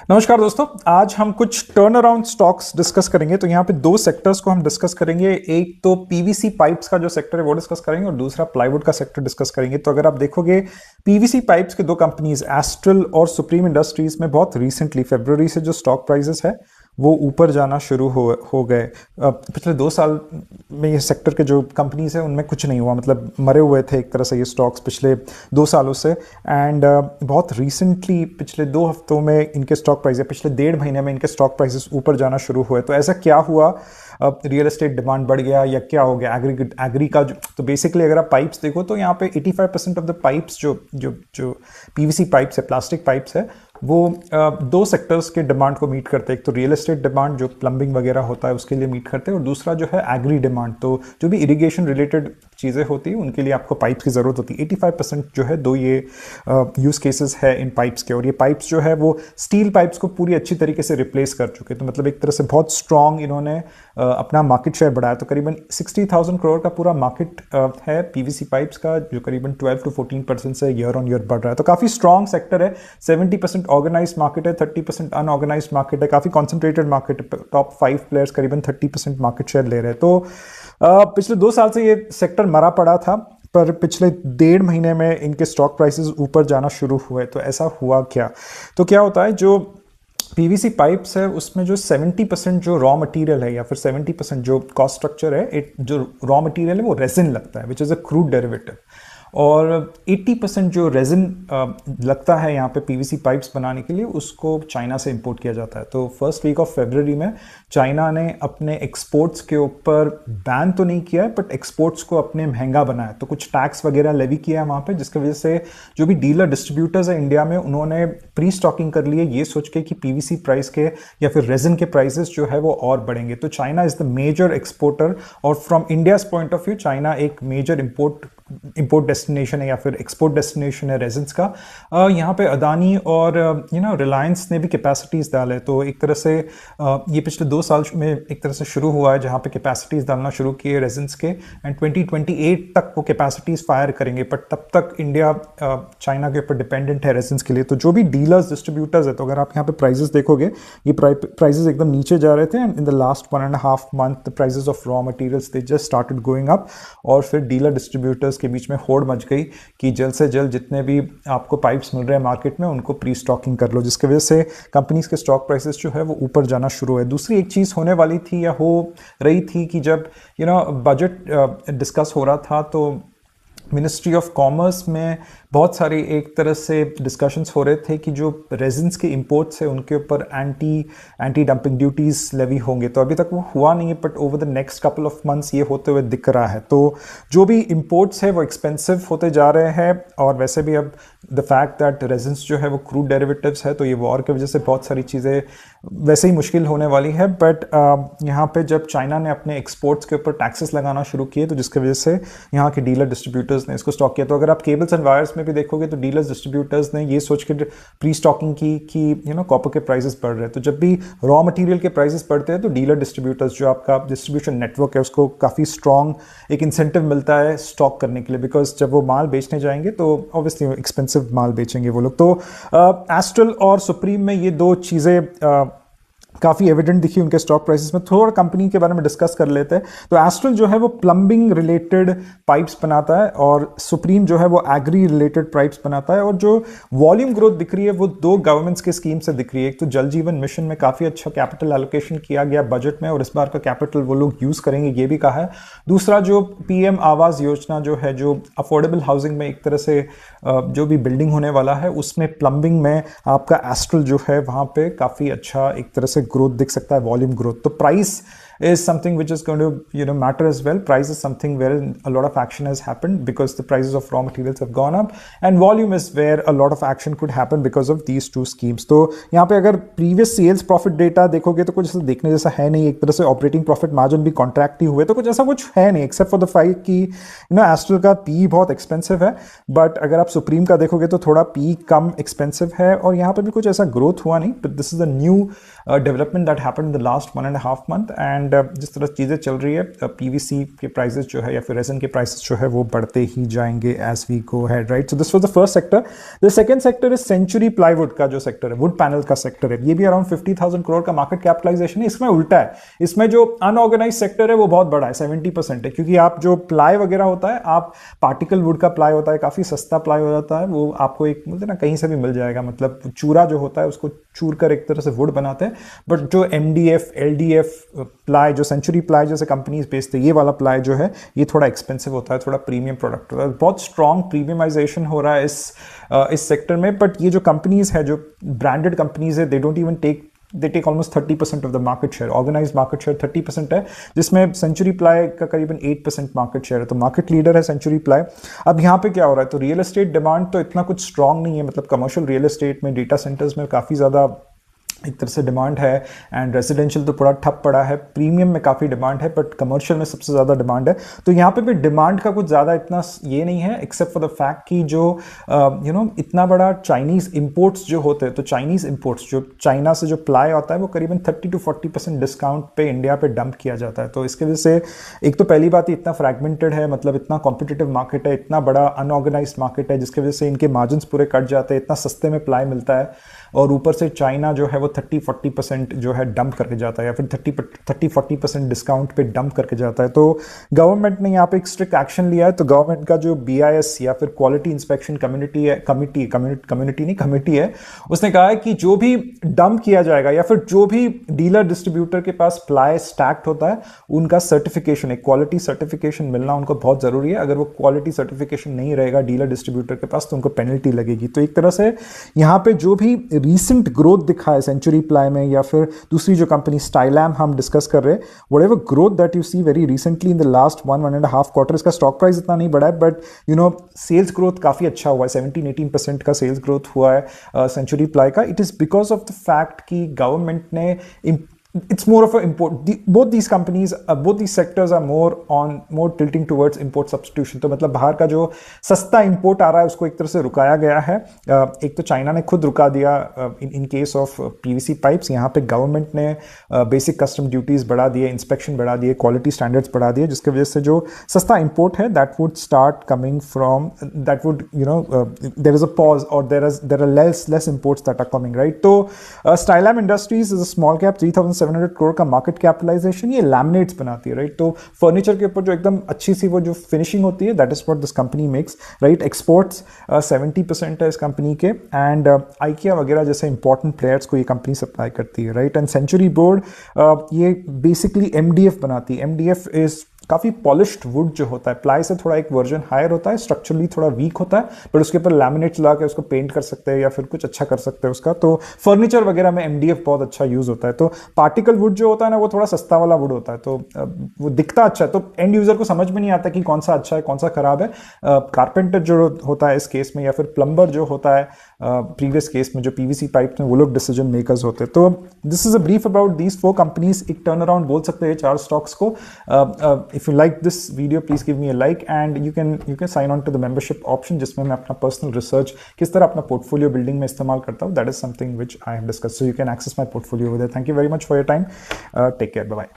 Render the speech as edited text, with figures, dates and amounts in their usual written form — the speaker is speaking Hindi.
नमस्कार दोस्तों, आज हम कुछ टर्न अराउंड स्टॉक्स डिस्कस करेंगे। तो यहाँ पे दो सेक्टर्स को हम डिस्कस करेंगे। एक तो पीवीसी पाइप्स का जो सेक्टर है वो डिस्कस करेंगे और दूसरा प्लाईवुड का सेक्टर डिस्कस करेंगे। तो अगर आप देखोगे पीवीसी पाइप्स के दो कंपनीज एस्ट्रल और सुप्रीम इंडस्ट्रीज में बहुत रिसेंटली फरवरी से जो स्टॉक प्राइसेस है वो ऊपर जाना शुरू हो गए। पिछले 2 साल में ये सेक्टर के जो कंपनीज है उनमें कुछ नहीं हुआ, मतलब मरे हुए थे एक तरह से ये स्टॉक्स पिछले 2 सालों से। एंड बहुत रिसेंटली पिछले 2 हफ्तों में इनके स्टॉक प्राइस, पिछले 1.5 महीने में इनके स्टॉक प्राइसेस ऊपर जाना शुरू हुए। तो ऐसा क्या हुआ? रियल एस्टेट डिमांड बढ़ गया या क्या हो गया? एग्री का तो बेसिकली अगर आप पाइप्स देखो तो यहाँ पे 85% ऑफ द पाइप्स जो पीवीसी पाइप्स है, प्लास्टिक पाइप्स है, वो दो सेक्टर्स के डिमांड को मीट करते हैं। एक तो रियल एस्टेट डिमांड जो प्लम्बिंग वगैरह होता है उसके लिए मीट करते हैं, और दूसरा जो है एग्री डिमांड, तो जो भी इरिगेशन रिलेटेड चीज़ें होती हैं उनके लिए आपको पाइप्स की ज़रूरत होती है। 85% जो है दो ये यूज़ केसेस है इन पाइप्स के, और ये पाइप्स जो है वो स्टील पाइप्स को पूरी अच्छी तरीके से रिप्लेस कर चुके। तो मतलब एक तरह से बहुत स्ट्रॉन्ग इन्होंने अपना मार्केट शेयर बढ़ाया। तो करीबन 60,000 करोड़ का पूरा मार्केट है पीवीसी पाइप्स का, जो करीबन 12 to 14% से ईयर ऑन ईयर बढ़ रहा है। तो काफ़ी स्ट्रॉन्ग सेक्टर है। 70% ऑर्गेनाइज्ड मार्केट है, 30% अनऑर्गेनाइज्ड मार्केट है, काफ़ी कॉन्सेंट्रेटेड मार्केट है। टॉप 5 प्लेयर्स करीबन 30% मार्केट शेयर ले रहे हैं। तो पिछले 2 साल से ये सेक्टर मरा पड़ा था, पर पिछले 1.5 महीने में इनके स्टॉक प्राइसेस ऊपर जाना शुरू हुए। तो ऐसा हुआ क्या? तो क्या होता है, जो पीवीसी पाइप्स है उसमें जो 70% जो रॉ मटेरियल है या फिर 70% जो कॉस्ट स्ट्रक्चर है, जो रॉ मटेरियल है वो रेजिन लगता है, which is a crude derivative. और 80% जो रेजिन लगता है यहाँ पे पीवीसी पाइप्स बनाने के लिए, उसको चाइना से इंपोर्ट किया जाता है। तो फर्स्ट वीक ऑफ फरवरी में चाइना ने अपने एक्सपोर्ट्स के ऊपर बैन तो नहीं किया है, बट एक्सपोर्ट्स को अपने महंगा बनाया। तो कुछ टैक्स वगैरह लेवी किया है वहाँ पे, जिसकी वजह से जो भी डीलर डिस्ट्रीब्यूटर्स है इंडिया में, उन्होंने प्री स्टॉकिंग कर ली है ये सोच के कि पीवीसी प्राइस के या फिर रेजिन के प्राइसेस जो है वो और बढ़ेंगे। तो China is the major exporter, और from India's point of view China एक मेजर इंपोर्ट डेस्टिनेशन है या फिर एक्सपोर्ट डेस्टिनेशन है रेजिन्स का। यहाँ पे अदानी और रिलायंस ने भी कैपेसिटीज़ डाले। तो एक तरह से ये पिछले 2 साल में एक तरह से शुरू हुआ है जहाँ पे कैपेसिटीज़ डालना शुरू किए रेजिन्स के, एंड 2028 तक वो कैपेसिटीज़ फायर करेंगे। बट तब तक इंडिया चाइना के ऊपर डिपेंडेंट है रेजिन्स के लिए। तो जो भी डीलर्स डिस्ट्रीब्यूटर्स है, तो अगर आप यहाँ पे प्राइजेस देखोगे, ये प्राइजेस एकदम नीचे जा रहे थे, and in the last 1.5 month the prices of raw materials they just started going up. और फिर डीलर डिस्ट्रीब्यूटर्स के बीच में होड़ मच गई कि जल्द से जल्द जितने भी आपको पाइप्स मिल रहे हैं मार्केट में उनको प्री स्टॉकिंग कर लो, जिसकी वजह से कंपनीज के स्टॉक प्राइसेस जो है वो ऊपर जाना शुरू है। दूसरी एक चीज़ होने वाली थी या हो रही थी कि जब बजट डिस्कस हो रहा था, तो मिनिस्ट्री ऑफ कॉमर्स में बहुत सारी एक तरह से डिस्कशंस हो रहे थे कि जो रेजिन्स के इंपोर्ट्स है उनके ऊपर एंटी डंपिंग ड्यूटीज लेवी होंगे। तो अभी तक वो हुआ नहीं है, but over the next couple of months ये होते हुए दिख रहा है। तो जो भी इंपोर्ट्स है वो एक्सपेंसिव होते जा रहे हैं, और वैसे भी अब द फैक्ट दैट रेजिन्स जो है वो क्रूड डेरिवेटिव्स है, तो ये वॉर की वजह से बहुत सारी चीज़ें वैसे ही मुश्किल होने वाली है। बट यहाँ पे जब चाइना ने अपने एक्सपोर्ट्स के ऊपर टैक्सेस लगाना शुरू किए, तो जिसकी वजह से यहाँ के डीलर डिस्ट्रीब्यूटर्स ने इसको स्टॉक किया। तो अगर आप केबल्स एंड वायर्स में भी देखोगे तो डीलर्स डिस्ट्रीब्यूटर्स ने ये सोच के प्री स्टॉकिंग की कि कॉपर के प्राइसेस बढ़ रहे हैं। तो जब भी रॉ मटेरियल के प्राइसेस बढ़ते हैं तो डीलर डिस्ट्रीब्यूटर्स, जो आपका डिस्ट्रीब्यूशन नेटवर्क है, उसको काफ़ी स्ट्रॉन्ग एक इंसेंटिव मिलता है स्टॉक करने के लिए, बिकॉज जब वो माल बेचने जाएंगे तो ऑब्वियसली एक्सपेंसिव माल बेचेंगे वो लोग। तो एस्ट्रल और सुप्रीम में ये दो चीज़ें काफ़ी एविडेंट दिखी उनके स्टॉक प्राइसेस में। थोड़ा कंपनी के बारे में डिस्कस कर लेते हैं। तो एस्ट्रल जो है वो प्लम्बिंग रिलेटेड पाइप्स बनाता है, और सुप्रीम जो है वो एग्री रिलेटेड पाइप्स बनाता है। और जो वॉल्यूम ग्रोथ दिख रही है वो दो गवर्नमेंट्स के स्कीम से दिख रही है। एक तो जल जीवन मिशन में काफ़ी अच्छा कैपिटल एलोकेशन किया गया बजट में, और इस बार का कैपिटल वो लोग यूज़ करेंगे ये भी कहा है। दूसरा जो पीएम आवास योजना जो है, जो अफोर्डेबल हाउसिंग में एक तरह से जो भी बिल्डिंग होने वाला है, उसमें प्लम्बिंग में आपका एस्ट्रल जो है वहाँ पे काफ़ी अच्छा एक तरह से ग्रोथ दिख सकता है, वॉल्यूम ग्रोथ। तो price is something which is going to matter as well. Price is something where a lot of action has happened because the prices of raw materials have gone up, and volume is where a lot of action could happen because of these two schemes. तो यहाँ पे अगर previous sales profit data देखोगे तो कुछ ऐसा देखने जैसा है नहीं। एक तरह से operating profit margin भी contract ही हुए, तो कुछ ऐसा कुछ है नहीं, except for the fact कि एस्ट्रल का PE बहुत expensive है, but अगर आप सुप्रीम का देखोगे तो थोड़ा PE कम expensive है, और यहाँ पे भी कुछ ऐसा growth हुआ नहीं। But this is a new development that happened in the last 1.5 month, and and जिस तरह चीज़ें चल रही है पीवीसी के प्राइसेस जो है या फिर रेजन के प्राइसेस जो है वो बढ़ते ही जाएंगे as we go ahead, right. So this was the first sector. The second sector is century plywood का जो सेक्टर है, वुड पैनल का सेक्टर है। ये भी अराउंड 50,000 करोड़ का मार्केट कैपिटलाइजेशन है। इसमें उल्टा है, इसमें जो अनऑर्गेनाइज सेक्टर है वो बहुत बड़ा है, 70% है, क्योंकि आप जो प्लाई वगैरह होता है, आप पार्टिकल वुड का प्लाई होता है, काफी सस्ता प्लाई हो जाता है, वो आपको एक बोलते ना कहीं से भी मिल जाएगा, मतलब चूरा जो होता है उसको चूर कर एक तरह से वुड बनाते हैं। बट जो एमडीएफ एलडीएफ प्लाई, जो सेंचुरी प्लाई जैसे कंपनीज बेचते हैं, ये वाला प्लाई जो है ये थोड़ा एक्सपेंसिव होता है, थोड़ा प्रीमियम प्रोडक्ट होता है। बहुत स्ट्रॉन्ग प्रीमियमाइजेशन हो रहा है इस सेक्टर में। बट ये जो कंपनीज है, जो ब्रांडेड कंपनीज है, they don't even take they take almost 30% of the market share. Organized market share 30% है, जिसमें सेंचुरी प्लाई का करीबन 8% मार्केट शेयर है। तो मार्केट लीडर है सेंचुरी प्लाई। अब यहाँ पे क्या हो रहा है, तो रियल एस्टेट डिमांड तो इतना कुछ स्ट्रांग नहीं है, मतलब कमर्शियल रियल एस्टेट में, डेटा सेंटर्स में काफ़ी ज़्यादा एक तरह से डिमांड है, एंड रेजिडेंशियल तो पूरा ठप पड़ा है। प्रीमियम में काफ़ी डिमांड है, बट कमर्शियल में सबसे ज़्यादा डिमांड है। तो यहाँ पे भी डिमांड का कुछ ज़्यादा इतना ये नहीं है, एक्सेप्ट फॉर द फैक्ट कि जो इतना बड़ा चाइनीज़ इंपोर्ट्स जो होते हैं, तो चाइनीज़ इंपोर्ट्स जो चाइना से जो प्लाई आता है वो करीबन 30 to 40% डिस्काउंट पे इंडिया पे डंप किया जाता है। तो इसके वजह से एक तो पहली बात ही इतना फ्रैगमेंटेड है, मतलब इतना कॉम्पिटिटिव मार्केट है, इतना बड़ा अनऑर्गेनाइज्ड मार्केट है, जिसकी वजह से इनके मार्जिन्स पूरे कट जाते हैं, इतना सस्ते में प्लाई मिलता है। और ऊपर से चाइना जो है वो 30-40% जो है डंप करके जाता है, या फिर 30-40% डिस्काउंट पे डंप करके जाता है। तो गवर्नमेंट ने यहाँ पे एक स्ट्रिक्ट एक्शन लिया है। तो गवर्नमेंट का जो BIS या फिर क्वालिटी इंस्पेक्शन कम्युनिटी है, उसने कहा है कि जो भी डंप किया जाएगा या फिर जो भी डीलर डिस्ट्रीब्यूटर के पास प्लाई स्टैक्ड होता है, उनका सर्टिफिकेशन, एक क्वालिटी सर्टिफिकेशन मिलना उनको बहुत जरूरी है। अगर वो क्वालिटी सर्टिफिकेशन नहीं रहेगा डीलर डिस्ट्रीब्यूटर के पास, तो उनको पेनल्टी लगेगी। तो एक तरह से यहाँ पे जो भी रीसेंट ग्रोथ दिखा है सेंचुरी प्लाई में, या फिर दूसरी जो कंपनी स्टाइलैम हम डिस्कस कर रहे हैं, whatever growth that you see very recently in the last 1.5 quarter, इसका स्टॉक प्राइस इतना नहीं बढ़ा है, बट सेल्स ग्रोथ काफी अच्छा हुआ है, 17-18% का सेल्स ग्रोथ हुआ है सेंचुरी प्लाई का। It is because of the fact कि गवर्नमेंट ने it's more of a import. Both these companies, both these sectors are more tilting towards import substitution. तो मतलब बाहर का जो सस्ता इंपोर्ट आ रहा है उसको एक तरह से रुकाया गया है। एक तो चाइना ने खुद रुका दिया in case of PVC pipes. यहाँ पे गवर्नमेंट ने बेसिक कस्टम ड्यूटीज बढ़ा दिए, इंस्पेक्शन बढ़ा दिए, क्वालिटी स्टैंडर्ड्स बढ़ा दिए, जिसकी वजह से जो सस्ता इंपोर्ट है that would start coming from, that would there is a pause, और there are less imports that are coming, right. तो Stylam Industries is a small cap, 3,700 crore का मार्केट कैपिटलाइजेशन। ये लैमिनेट्स बनाती है, राइट। तो फर्नीचर के ऊपर जो एकदम अच्छी सी वो जो फिनिशिंग होती है, that is what this company makes, right. Exports 70% है इस कंपनी के, एंड आइकिया वगैरह जैसे इंपॉर्टेंट प्लेयर्स को ये कंपनी सप्लाई करती है, राइट। एंड सेंचुरी बोर्ड ये बेसिकली MDF बनाती है। MDF इज काफ़ी पॉलिश्ड वुड जो होता है, प्लाई से थोड़ा एक वर्जन हायर होता है, स्ट्रक्चरली थोड़ा वीक होता है, बट उसके ऊपर लैमिनेट्स लगा के उसको पेंट कर सकते हैं या फिर कुछ अच्छा कर सकते हैं उसका। तो फर्नीचर वगैरह में MDF बहुत अच्छा यूज होता है। तो पार्टिकल वुड जो होता है ना, वो थोड़ा सस्ता वाला वुड होता है, तो वो दिखता अच्छा है, तो एंड यूजर को समझ में नहीं आता कि कौन सा अच्छा है कौन सा खराब है। कारपेंटर जो होता है इस केस में, या फिर प्लम्बर जो होता है प्रीवियस केस में, जो PVC पाइप में, वो लोग डिसीजन मेकर्स होते हैं। तो this is a brief about these 4 companies. एक टर्न अराउंड बोल सकते हैं 4 स्टॉक्स को। If you like this video, please give me a like, and you can sign on to the membership option, जिसमें मैं अपना पर्सनल रिसर्च किस तरह अपना पोर्टफोलियो बिल्डिंग में इस्तेमाल करता हूँ, that is something which I have discussed, so you can access my portfolio with. Thank you very much for your time, take care, bye bye.